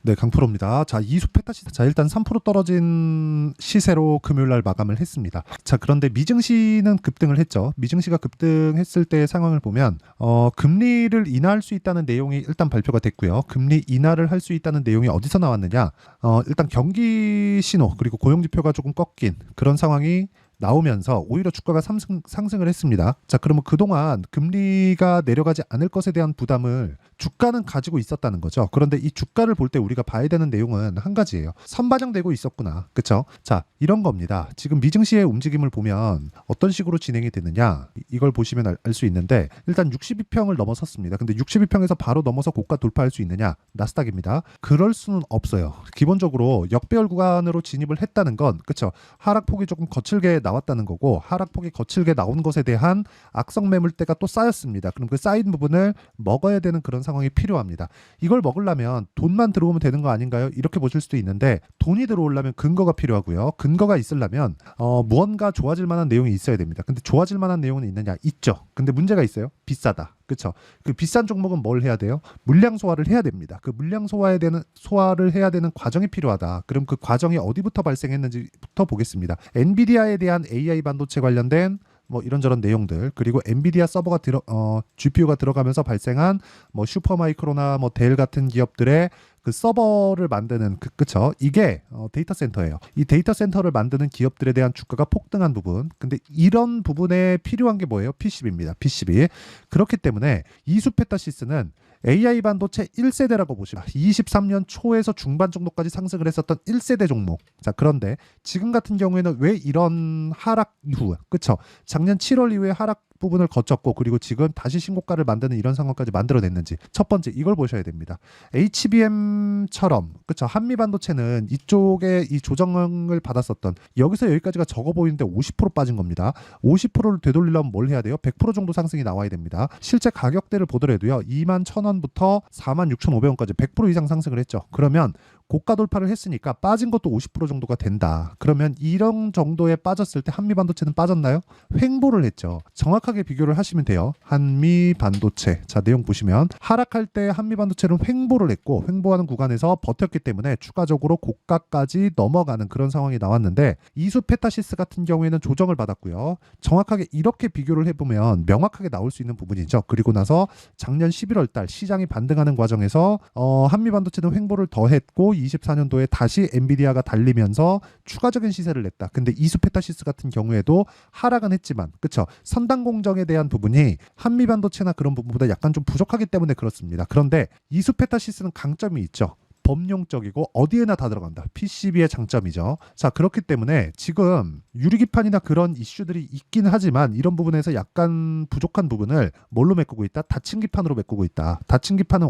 네, 강프로입니다. 자, 이수 페타시스. 자, 일단 3% 떨어진 시세로 금요일 날 마감을 했습니다. 자, 그런데 미증시는 급등을 했죠. 미증시가 급등했을 때의 상황을 보면 금리를 인하할 수 있다는 내용이 일단 발표가 됐고요. 금리 인하를 할 수 있다는 내용이 어디서 나왔느냐? 일단 경기 신호 그리고 고용 지표가 조금 꺾인 그런 상황이 나오면서 오히려 주가가 상승을 했습니다. 자, 그러면 그동안 금리가 내려가지 않을 것에 대한 부담을 주가는 가지고 있었다는 거죠. 그런데 이 주가를 볼 때 우리가 봐야 되는 내용은 한 가지예요. 선반영되고 있었구나. 그렇죠? 자, 이런 겁니다. 지금 미증시의 움직임을 보면 어떤 식으로 진행이 되느냐? 이걸 보시면 알 수 있는데 일단 62평을 넘어섰습니다. 근데 62평에서 바로 넘어서 고가 돌파할 수 있느냐? 나스닥입니다. 그럴 수는 없어요. 기본적으로 역배열 구간으로 진입을 했다는 건 그렇죠? 하락폭이 조금 거칠게 나왔다는 거고 하락폭이 거칠게 나온 것에 대한 악성 매물대가 또 쌓였습니다. 그럼 그 쌓인 부분을 먹어야 되는 그런 상황이 필요합니다. 이걸 먹으려면 돈만 들어오면 되는 거 아닌가요? 이렇게 보실 수도 있는데 돈이 들어오려면 근거가 필요하고요. 근거가 있으려면 무언가 좋아질 만한 내용이 있어야 됩니다. 근데 좋아질 만한 내용은 있느냐? 있죠. 근데 문제가 있어요. 비싸다. 그렇죠? 그 비싼 종목은 뭘 해야 돼요? 물량 소화를 해야 됩니다. 그 물량 소화를 해야 되는 과정이 필요하다. 그럼 그 과정이 어디부터 발생했는지부터 보겠습니다. 엔비디아에 대한 AI 반도체 관련된 뭐 이런저런 내용들 그리고 엔비디아 서버가 GPU가 들어가면서 발생한 뭐 슈퍼마이크로나 뭐 델 같은 기업들의 그 서버를 만드는 그쵸? 이게 데이터 센터예요. 이 데이터 센터를 만드는 기업들에 대한 주가가 폭등한 부분. 근데 이런 부분에 필요한 게 뭐예요? PCB입니다. PCB. 그렇기 때문에 이수페타시스는 AI 반도체 1세대라고 보시면 23년 초에서 중반 정도까지 상승을 했었던 1세대 종목. 자, 그런데 지금 같은 경우에는 왜 이런 하락 이후, 그쵸? 작년 7월 이후에 하락 부분을 거쳤고 그리고 지금 다시 신고가를 만드는 이런 상황까지 만들어냈는지 첫 번째 이걸 보셔야 됩니다. HBM처럼 그쵸 한미 반도체는 이쪽에 이 조정을 받았었던 여기서 여기까지가 적어 보이는데 50% 빠진 겁니다. 50%를 되돌리려면 뭘 해야 돼요? 100% 정도 상승이 나와야 됩니다. 실제 가격대를 보더라도요 21,000원부터 46,500원까지 100% 이상 상승을 했죠. 그러면 고가 돌파를 했으니까 빠진 것도 50% 정도가 된다. 그러면 이런 정도에 빠졌을 때 한미 반도체는 빠졌나요? 횡보를 했죠. 정확하게 비교를 하시면 돼요. 한미 반도체. 자, 내용 보시면 하락할 때 한미 반도체는 횡보를 했고 횡보하는 구간에서 버텼기 때문에 추가적으로 고가까지 넘어가는 그런 상황이 나왔는데 이수 페타시스 같은 경우에는 조정을 받았고요. 정확하게 이렇게 비교를 해보면 명확하게 나올 수 있는 부분이죠. 그리고 나서 작년 11월 달 시장이 반등하는 과정에서 한미 반도체는 횡보를 더했고 24년도에 다시 엔비디아가 달리면서 추가적인 시세를 냈다. 근데 이수페타시스 같은 경우에도 하락은 했지만 그쵸? 선당 공정에 대한 부분이 한미 반도체나 그런 부분보다 약간 좀 부족하기 때문에 그렇습니다. 그런데 이수페타시스는 강점이 있죠. 범용적이고 어디에나 다 들어간다. PCB의 장점이죠. 자, 그렇기 때문에 지금 유리기판이나 그런 이슈들이 있긴 하지만 이런 부분에서 약간 부족한 부분을 뭘로 메꾸고 있다? 닫힌 기판으로 메꾸고 있다. 닫힌 기판은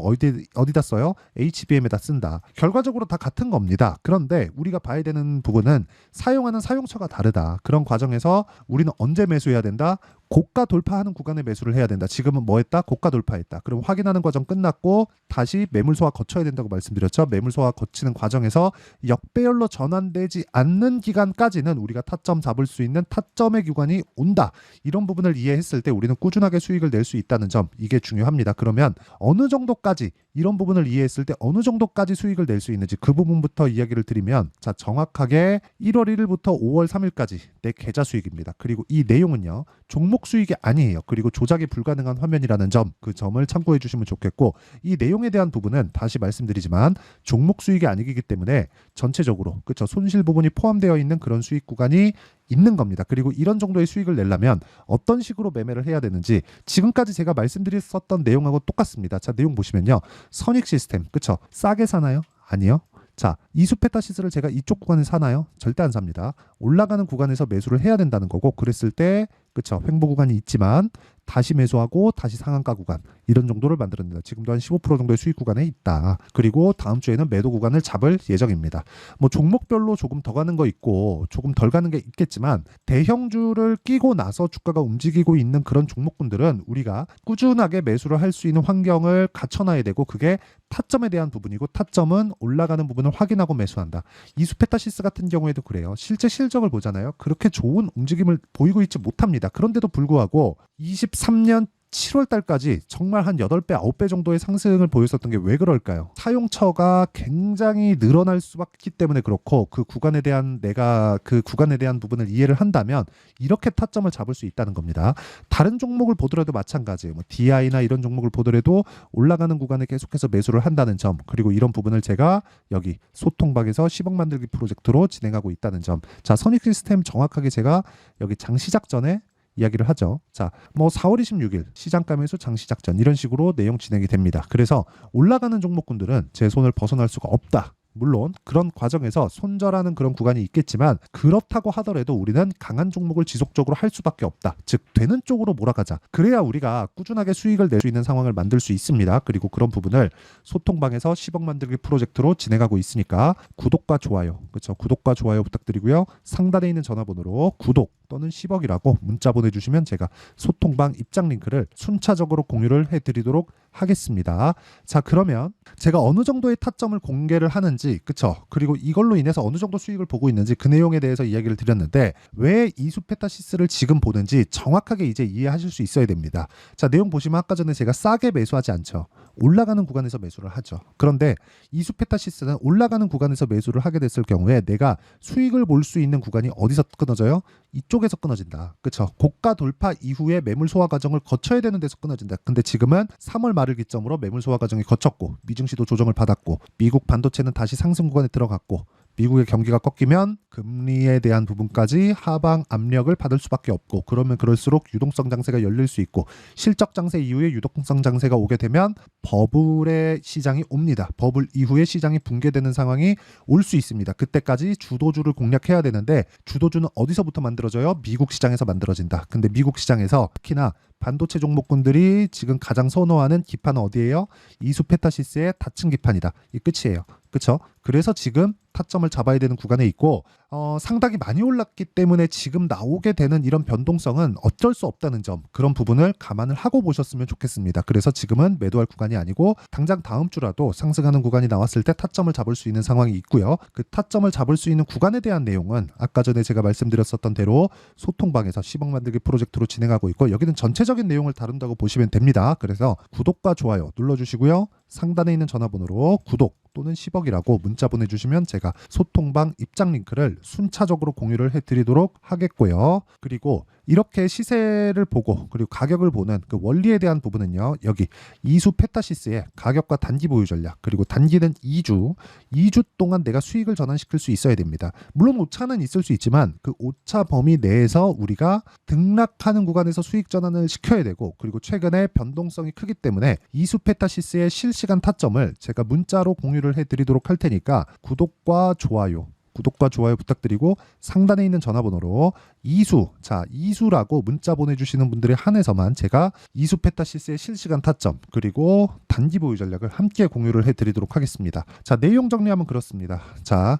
어디다 써요? HBM에다 쓴다. 결과적으로 다 같은 겁니다. 그런데 우리가 봐야 되는 부분은 사용하는 사용처가 다르다. 그런 과정에서 우리는 언제 매수해야 된다? 고가 돌파하는 구간에 매수를 해야 된다. 지금은 뭐 했다? 고가 돌파했다. 그럼 확인하는 과정 끝났고 다시 매물 소화 거쳐야 된다고 말씀드렸죠. 매물 소화 거치는 과정에서 역배열로 전환되지 않는 기간까지는 우리가 타점 잡을 수 있는 타점의 기간이 온다. 이런 부분을 이해했을 때 우리는 꾸준하게 수익을 낼 수 있다는 점 이게 중요합니다. 그러면 어느 정도까지 이런 부분을 이해했을 때 어느 정도까지 수익을 낼 수 있는지 그 부분부터 이야기를 드리면 자 정확하게 1월 1일부터 5월 3일까지 내 계좌 수익입니다. 그리고 이 내용은요. 종목 수익이 아니에요. 그리고 조작이 불가능한 화면이라는 점, 그 점을 참고해 주시면 좋겠고 이 내용에 대한 부분은 다시 말씀드리지만 종목 수익이 아니기 때문에 전체적으로 그렇죠. 손실 부분이 포함되어 있는 그런 수익 구간이 있는 겁니다. 그리고 이런 정도의 수익을 내려면 어떤 식으로 매매를 해야 되는지 지금까지 제가 말씀드렸었던 내용하고 똑같습니다. 자, 내용 보시면요. 선익 시스템, 그렇죠? 싸게 사나요? 아니요. 자, 이수페타시스를 제가 이쪽 구간에 사나요? 절대 안 삽니다. 올라가는 구간에서 매수를 해야 된다는 거고 그랬을 때 그쵸 횡보 구간이 있지만 다시 매수하고 다시 상한가 구간 이런 정도를 만들어낸다. 지금도 한 15% 정도의 수익 구간에 있다. 그리고 다음 주에는 매도 구간을 잡을 예정입니다. 뭐 종목별로 조금 더 가는 거 있고 조금 덜 가는 게 있겠지만 대형주를 끼고 나서 주가가 움직이고 있는 그런 종목군들은 우리가 꾸준하게 매수를 할 수 있는 환경을 갖춰놔야 되고 그게 타점에 대한 부분이고 타점은 올라가는 부분을 확인하고 매수한다. 이수페타시스 같은 경우에도 그래요. 실제 실적을 보잖아요. 그렇게 좋은 움직임을 보이고 있지 못합니다. 그런데도 불구하고 23년 7월 달까지 정말 한 8배, 9배 정도의 상승을 보였었던 게 왜 그럴까요? 사용처가 굉장히 늘어날 수밖에 때문에 그렇고 그 구간에 대한 내가 그 구간에 대한 부분을 이해를 한다면 이렇게 타점을 잡을 수 있다는 겁니다. 다른 종목을 보더라도 마찬가지, 뭐 DI나 이런 종목을 보더라도 올라가는 구간에 계속해서 매수를 한다는 점, 그리고 이런 부분을 제가 여기 소통방에서 10억 만들기 프로젝트로 진행하고 있다는 점. 자, 선익 시스템 정확하게 제가 여기 장 시작 전에 이야기를 하죠. 자, 뭐 4월 26일 시장가 매수 장 시작 전 이런 식으로 내용 진행이 됩니다. 그래서 올라가는 종목군들은 제 손을 벗어날 수가 없다. 물론 그런 과정에서 손절하는 그런 구간이 있겠지만 그렇다고 하더라도 우리는 강한 종목을 지속적으로 할 수밖에 없다. 즉 되는 쪽으로 몰아가자. 그래야 우리가 꾸준하게 수익을 낼 수 있는 상황을 만들 수 있습니다. 그리고 그런 부분을 소통방에서 10억 만들기 프로젝트로 진행하고 있으니까 구독과 좋아요, 그렇죠? 구독과 좋아요 부탁드리고요. 상단에 있는 전화번호로 구독 또는 10억이라고 문자 보내주시면 제가 소통방 입장 링크를 순차적으로 공유를 해드리도록 하겠습니다. 자, 그러면 제가 어느 정도의 타점을 공개를 하는지, 그쵸? 그리고 이걸로 인해서 어느 정도 수익을 보고 있는지 그 내용에 대해서 이야기를 드렸는데 왜 이수페타시스를 지금 보는지 정확하게 이제 이해하실 수 있어야 됩니다. 자, 내용 보시면 아까 전에 제가 싸게 매수하지 않죠. 올라가는 구간에서 매수를 하죠. 그런데 이수페타시스는 올라가는 구간에서 매수를 하게 됐을 경우에 내가 수익을 볼 수 있는 구간이 어디서 끊어져요? 이쪽에서 끊어진다. 그쵸? 고가 돌파 이후에 매물 소화 과정을 거쳐야 되는 데서 끊어진다. 근데 지금은 3월 말을 기점으로 매물 소화 과정이 거쳤고 미증시도 조정을 받았고 미국 반도체는 다시 상승 구간에 들어갔고 미국의 경기가 꺾이면 금리에 대한 부분까지 하방 압력을 받을 수밖에 없고 그러면 그럴수록 유동성 장세가 열릴 수 있고 실적 장세 이후에 유동성 장세가 오게 되면 버블의 시장이 옵니다. 버블 이후에 시장이 붕괴되는 상황이 올 수 있습니다. 그때까지 주도주를 공략해야 되는데 주도주는 어디서부터 만들어져요? 미국 시장에서 만들어진다. 근데 미국 시장에서 특히나 반도체 종목군들이 지금 가장 선호하는 기판은 어디예요? 이수페타시스의 다층 기판이다. 이 끝이에요. 그렇죠? 그래서 지금 타점을 잡아야 되는 구간에 있고 상당히 많이 올랐기 때문에 지금 나오게 되는 이런 변동성은 어쩔 수 없다는 점, 그런 부분을 감안을 하고 보셨으면 좋겠습니다. 그래서 지금은 매도할 구간이 아니고 당장 다음 주라도 상승하는 구간이 나왔을 때 타점을 잡을 수 있는 상황이 있고요. 그 타점을 잡을 수 있는 구간에 대한 내용은 아까 전에 제가 말씀드렸었던 대로 소통방에서 10억 만들기 프로젝트로 진행하고 있고 여기는 전체적인 내용을 다룬다고 보시면 됩니다. 그래서 구독과 좋아요 눌러주시고요. 상단에 있는 전화번호로 구독 또는 10억이라고 문자 보내주시면 제가 소통방 입장 링크를 순차적으로 공유를 해드리도록 하겠고요. 그리고 이렇게 시세를 보고 그리고 가격을 보는 그 원리에 대한 부분은요. 여기 이수페타시스의 가격과 단기 보유 전략, 그리고 단기는 2주 동안 내가 수익을 전환시킬 수 있어야 됩니다. 물론 오차는 있을 수 있지만 그 오차 범위 내에서 우리가 등락하는 구간에서 수익 전환을 시켜야 되고, 그리고 최근에 변동성이 크기 때문에 이수페타시스의 실시간 타점을 제가 문자로 공유를 해드리도록 할 테니까 구독과 좋아요 부탁드리고 상단에 있는 전화번호로 이수라고 문자 보내주시는 분들에 한해서만 제가 이수페타시스의 실시간 타점 그리고 단기 보유 전략을 함께 공유를 해드리도록 하겠습니다. 자, 내용 정리하면 그렇습니다. 자,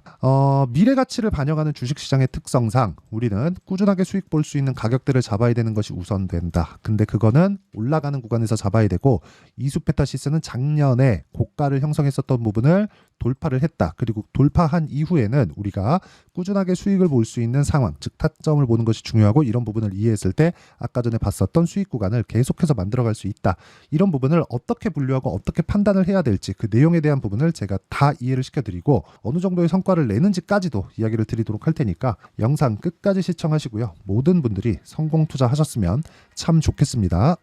미래 가치를 반영하는 주식시장의 특성상 우리는 꾸준하게 수익 볼 수 있는 가격대를 잡아야 되는 것이 우선된다. 근데 그거는 올라가는 구간에서 잡아야 되고 이수페타시스는 작년에 고가를 형성했었던 부분을 돌파를 했다. 그리고 돌파한 이후에는 우리가 꾸준하게 수익을 볼 수 있는 상황, 즉 타점을 보는 것이 중요하고 이런 부분을 이해했을 때 아까 전에 봤었던 수익 구간을 계속해서 만들어갈 수 있다. 이런 부분을 어떻게 분류하고 어떻게 판단을 해야 될지 그 내용에 대한 부분을 제가 다 이해를 시켜드리고 어느 정도의 성과를 내는지까지도 이야기를 드리도록 할 테니까 영상 끝까지 시청하시고요. 모든 분들이 성공 투자하셨으면 참 좋겠습니다.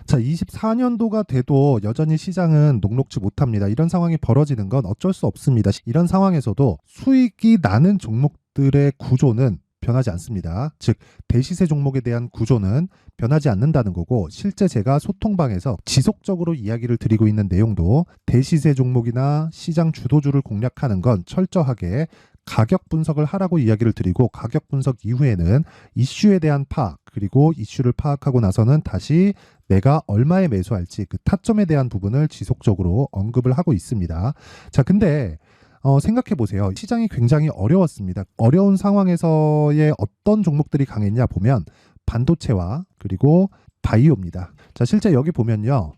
자, 24년도가 돼도 여전히 시장은 녹록지 못합니다. 이런 상황이 벌어지는 건 어쩔 수 없습니다. 이런 상황에서도 수익이 나는 종목들의 구조는 변하지 않습니다. 즉 대시세 종목에 대한 구조는 변하지 않는다는 거고, 실제 제가 소통방에서 지속적으로 이야기를 드리고 있는 내용도 대시세 종목이나 시장 주도주를 공략하는 건 철저하게 가격 분석을 하라고 이야기를 드리고, 가격 분석 이후에는 이슈에 대한 파악, 그리고 이슈를 파악하고 나서는 다시 내가 얼마에 매수할지 그 타점에 대한 부분을 지속적으로 언급을 하고 있습니다. 자, 근데 생각해 보세요. 시장이 굉장히 어려웠습니다. 어려운 상황에서의 어떤 종목들이 강했냐 보면 반도체와 그리고 바이오입니다. 자, 실제 여기 보면요.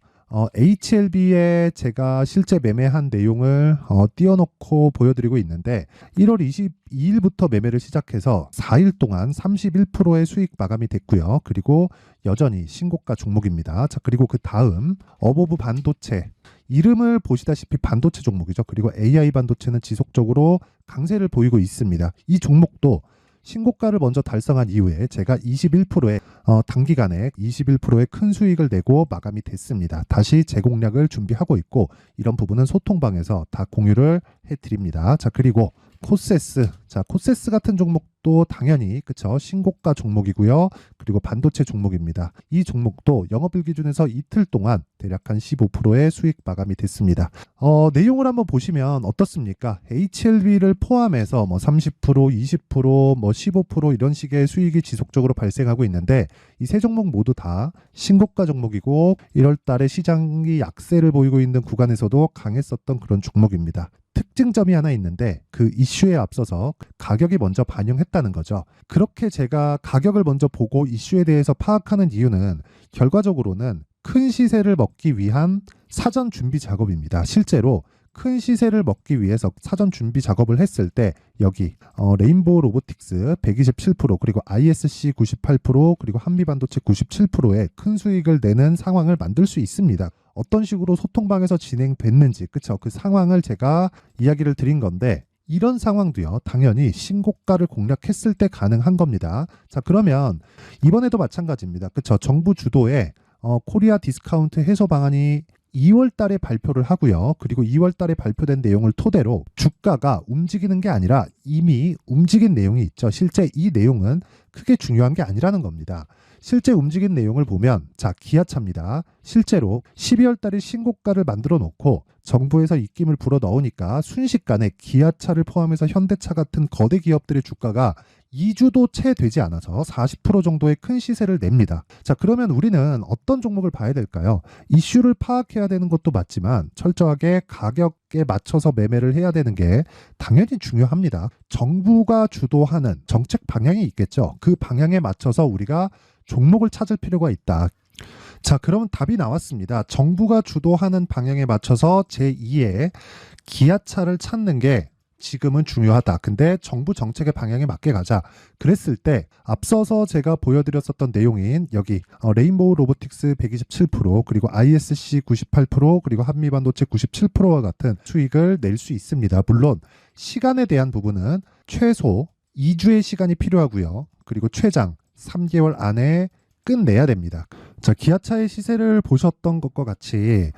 HLB에 제가 실제 매매한 내용을 띄워놓고 보여드리고 있는데 1월 22일부터 매매를 시작해서 4일 동안 31%의 수익 마감이 됐고요. 그리고 여전히 신고가 종목입니다. 자, 그리고 그 다음 어보브 반도체, 이름을 보시다시피 반도체 종목이죠. 그리고 AI 반도체는 지속적으로 강세를 보이고 있습니다. 이 종목도 신고가를 먼저 달성한 이후에 제가 21%의 단기간에 21%의 큰 수익을 내고 마감이 됐습니다. 다시 재공략을 준비하고 있고 이런 부분은 소통방에서 다 공유를 해드립니다. 자, 그리고 코세스. 자, 코세스 같은 종목도 당연히 그쵸, 신고가 종목이고요. 그리고 반도체 종목입니다. 이 종목도 영업일 기준에서 이틀 동안 대략 한 15%의 수익 마감이 됐습니다. 내용을 한번 보시면 어떻습니까? HLB를 포함해서 뭐 30%, 20%, 뭐 15% 이런 식의 수익이 지속적으로 발생하고 있는데 이 세 종목 모두 다 신고가 종목이고 1월 달에 시장이 약세를 보이고 있는 구간에서도 강했었던 그런 종목입니다. 특징점이 하나 있는데 그 이슈에 앞서서 가격이 먼저 반영했다는 거죠. 그렇게 제가 가격을 먼저 보고 이슈에 대해서 파악하는 이유는 결과적으로는 큰 시세를 먹기 위한 사전 준비 작업입니다. 실제로 큰 시세를 먹기 위해서 사전 준비 작업을 했을 때 여기 레인보우 로보틱스 127% 그리고 ISC 98% 그리고 한미반도체 97%의 큰 수익을 내는 상황을 만들 수 있습니다. 어떤 식으로 소통방에서 진행됐는지 그쵸, 그 상황을 제가 이야기를 드린 건데 이런 상황도요 당연히 신고가를 공략했을 때 가능한 겁니다. 자, 그러면 이번에도 마찬가지입니다. 그쵸, 정부 주도의 코리아 디스카운트 해소 방안이 2월 달에 발표를 하고요. 그리고 2월 달에 발표된 내용을 토대로 주가가 움직이는 게 아니라 이미 움직인 내용이 있죠. 실제 이 내용은 크게 중요한 게 아니라는 겁니다. 실제 움직인 내용을 보면 자, 기아차입니다. 실제로 12월 달에 신고가를 만들어 놓고 정부에서 입김을 불어 넣으니까 순식간에 기아차를 포함해서 현대차 같은 거대 기업들의 주가가 2주도 채 되지 않아서 40% 정도의 큰 시세를 냅니다. 자, 그러면 우리는 어떤 종목을 봐야 될까요? 이슈를 파악해야 되는 것도 맞지만 철저하게 가격에 맞춰서 매매를 해야 되는 게 당연히 중요합니다. 정부가 주도하는 정책 방향이 있겠죠. 그 방향에 맞춰서 우리가 종목을 찾을 필요가 있다. 자, 그러면 답이 나왔습니다. 정부가 주도하는 방향에 맞춰서 제2의 기아차를 찾는 게 지금은 중요하다. 근데 정부 정책의 방향에 맞게 가자. 그랬을 때 앞서서 제가 보여드렸었던 내용인 여기 레인보우 로보틱스 127% 그리고 ISC 98% 그리고 한미반도체 97%와 같은 수익을 낼 수 있습니다. 물론 시간에 대한 부분은 최소 2주의 시간이 필요하고요. 그리고 최장 3개월 안에 끝내야 됩니다. 자, 기아차의 시세를 보셨던 것과 같이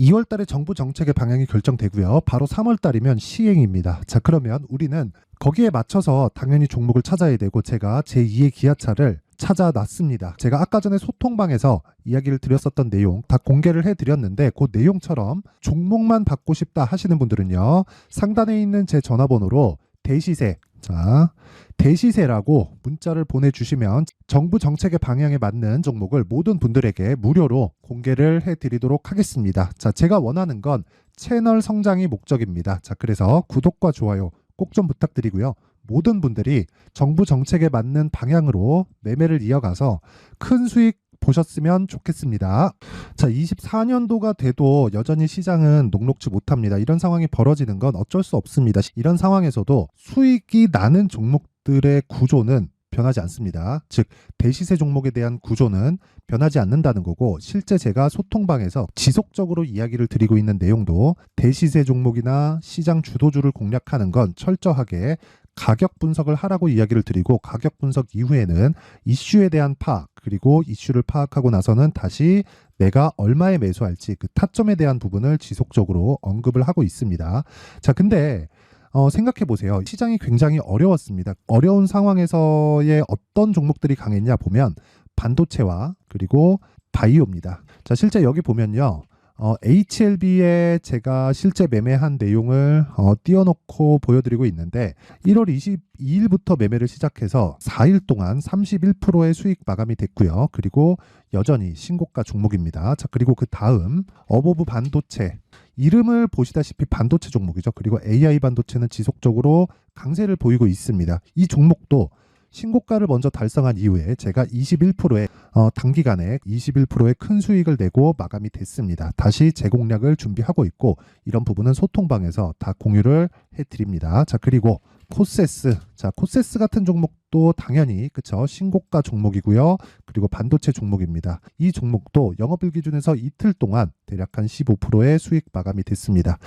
2월 달에 정부 정책의 방향이 결정되고요. 바로 3월 달이면 시행입니다. 자, 그러면 우리는 거기에 맞춰서 당연히 종목을 찾아야 되고 제가 제2의 기아차를 찾아놨습니다. 제가 아까 전에 소통방에서 이야기를 드렸었던 내용 다 공개를 해드렸는데 그 내용처럼 종목만 받고 싶다 하시는 분들은요. 상단에 있는 제 전화번호로 대시세, 자, 대시세라고 문자를 보내주시면 정부 정책의 방향에 맞는 종목을 모든 분들에게 무료로 공개를 해드리도록 하겠습니다. 자, 제가 원하는 건 채널 성장이 목적입니다. 자, 그래서 구독과 좋아요 꼭 좀 부탁드리고요. 모든 분들이 정부 정책에 맞는 방향으로 매매를 이어가서 큰 수익 보셨으면 좋겠습니다. 자, 24년도가 돼도 여전히 시장은 녹록지 못합니다. 이런 상황이 벌어지는 건 어쩔 수 없습니다. 이런 상황에서도 수익이 나는 종목들의 구조는 변하지 않습니다. 즉 대시세 종목에 대한 구조는 변하지 않는다는 거고 실제 제가 소통방에서 지속적으로 이야기를 드리고 있는 내용도 대시세 종목이나 시장 주도주를 공략하는 건 철저하게 가격 분석을 하라고 이야기를 드리고 가격 분석 이후에는 이슈에 대한 파악 그리고 이슈를 파악하고 나서는 다시 내가 얼마에 매수할지 그 타점에 대한 부분을 지속적으로 언급을 하고 있습니다. 자, 근데 생각해 보세요. 시장이 굉장히 어려웠습니다. 어려운 상황에서의 어떤 종목들이 강했냐 보면 반도체와 그리고 바이오입니다. 자, 실제 여기 보면요. HLB에 제가 실제 매매한 내용을 띄워놓고 보여드리고 있는데 1월 22일부터 매매를 시작해서 4일 동안 31%의 수익 마감이 됐고요. 그리고 여전히 신고가 종목입니다. 자, 그리고 그 다음 어보브 반도체, 이름을 보시다시피 반도체 종목이죠. 그리고 AI 반도체는 지속적으로 강세를 보이고 있습니다. 이 종목도 신고가를 먼저 달성한 이후에 제가 21%의 단기간에 21%의 큰 수익을 내고 마감이 됐습니다. 다시 재공략을 준비하고 있고 이런 부분은 소통방에서 다 공유를 해드립니다. 자, 그리고 코세스. 자, 코세스 같은 종목도 당연히 그쵸, 신고가 종목이고요. 그리고 반도체 종목입니다. 이 종목도 영업일 기준에서 이틀 동안 대략 한 15%의 수익 마감이 됐습니다.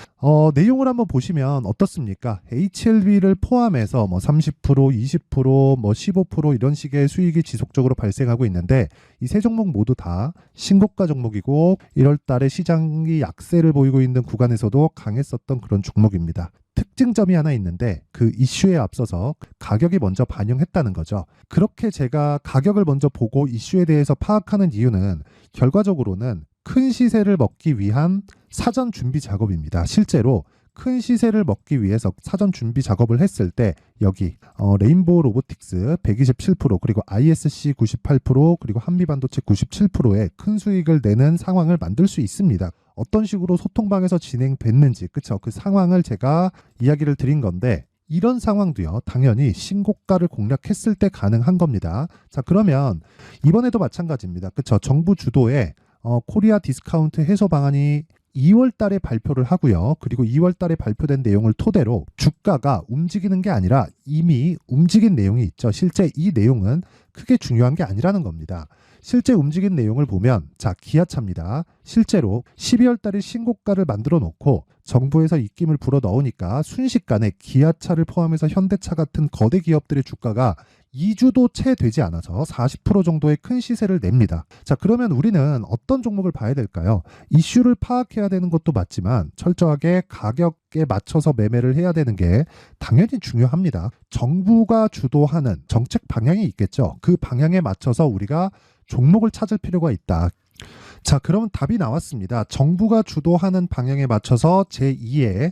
내용을 한번 보시면 어떻습니까? HLB를 포함해서 뭐 30%, 20%, 뭐 15% 이런 식의 수익이 지속적으로 발생하고 있는데 이 세 종목 모두 다 신고가 종목이고 1월 달에 시장이 약세를 보이고 있는 구간에서도 강했었던 그런 종목입니다. 특징점이 하나 있는데 그 이슈에 앞서서 가격이 먼저 반영했다는 거죠. 그렇게 제가 가격을 먼저 보고 이슈에 대해서 파악하는 이유는 결과적으로는 큰 시세를 먹기 위한 사전 준비 작업입니다. 실제로 큰 시세를 먹기 위해서 사전 준비 작업을 했을 때 여기 레인보우 로보틱스 127% 그리고 ISC 98% 그리고 한미반도체 97%의 큰 수익을 내는 상황을 만들 수 있습니다. 어떤 식으로 소통방에서 진행됐는지 그쵸? 그 상황을 제가 이야기를 드린 건데 이런 상황도요 당연히 신고가를 공략했을 때 가능한 겁니다. 자, 그러면 이번에도 마찬가지입니다. 그쵸? 정부 주도의 코리아 디스카운트 해소 방안이 2월 달에 발표를 하고요. 그리고 2월 달에 발표된 내용을 토대로 주가가 움직이는 게 아니라 이미 움직인 내용이 있죠. 실제 이 내용은 크게 중요한 게 아니라는 겁니다. 실제 움직인 내용을 보면 자, 기아차입니다. 실제로 12월 달에 신고가를 만들어 놓고 정부에서 입김을 불어 넣으니까 순식간에 기아차를 포함해서 현대차 같은 거대 기업들의 주가가 2주도 채 되지 않아서 40% 정도의 큰 시세를 냅니다. 자, 그러면 우리는 어떤 종목을 봐야 될까요? 이슈를 파악해야 되는 것도 맞지만 철저하게 가격에 맞춰서 매매를 해야 되는 게 당연히 중요합니다. 정부가 주도하는 정책 방향이 있겠죠. 그 방향에 맞춰서 우리가 종목을 찾을 필요가 있다. 자, 그러면 답이 나왔습니다. 정부가 주도하는 방향에 맞춰서 제2의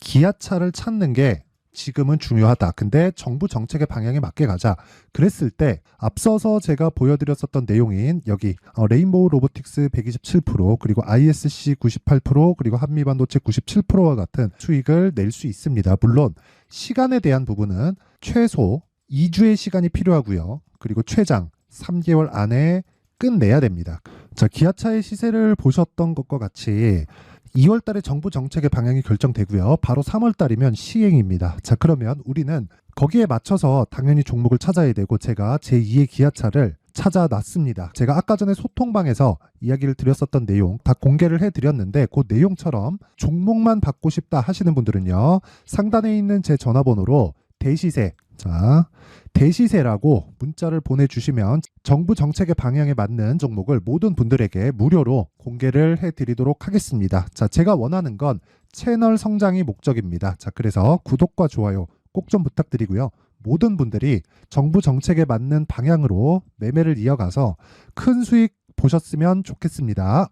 기아차를 찾는 게 지금은 중요하다. 근데 정부 정책의 방향에 맞게 가자. 그랬을 때 앞서서 제가 보여드렸었던 내용인 여기 레인보우 로보틱스 127% 그리고 ISC 98% 그리고 한미반도체 97%와 같은 수익을 낼 수 있습니다. 물론 시간에 대한 부분은 최소 2주의 시간이 필요하고요. 그리고 최장 3개월 안에 끝내야 됩니다. 자, 기아차의 시세를 보셨던 것과 같이 2월 달에 정부 정책의 방향이 결정되고요. 바로 3월 달이면 시행입니다. 자, 그러면 우리는 거기에 맞춰서 당연히 종목을 찾아야 되고 제가 제2의 기아차를 찾아놨습니다. 제가 아까 전에 소통방에서 이야기를 드렸었던 내용 다 공개를 해드렸는데 그 내용처럼 종목만 받고 싶다 하시는 분들은요. 상단에 있는 제 전화번호로 대시세, 자, 대시세라고 문자를 보내주시면 정부 정책의 방향에 맞는 종목을 모든 분들에게 무료로 공개를 해드리도록 하겠습니다. 자, 제가 원하는 건 채널 성장이 목적입니다. 자, 그래서 구독과 좋아요 꼭 좀 부탁드리고요. 모든 분들이 정부 정책에 맞는 방향으로 매매를 이어가서 큰 수익 보셨으면 좋겠습니다.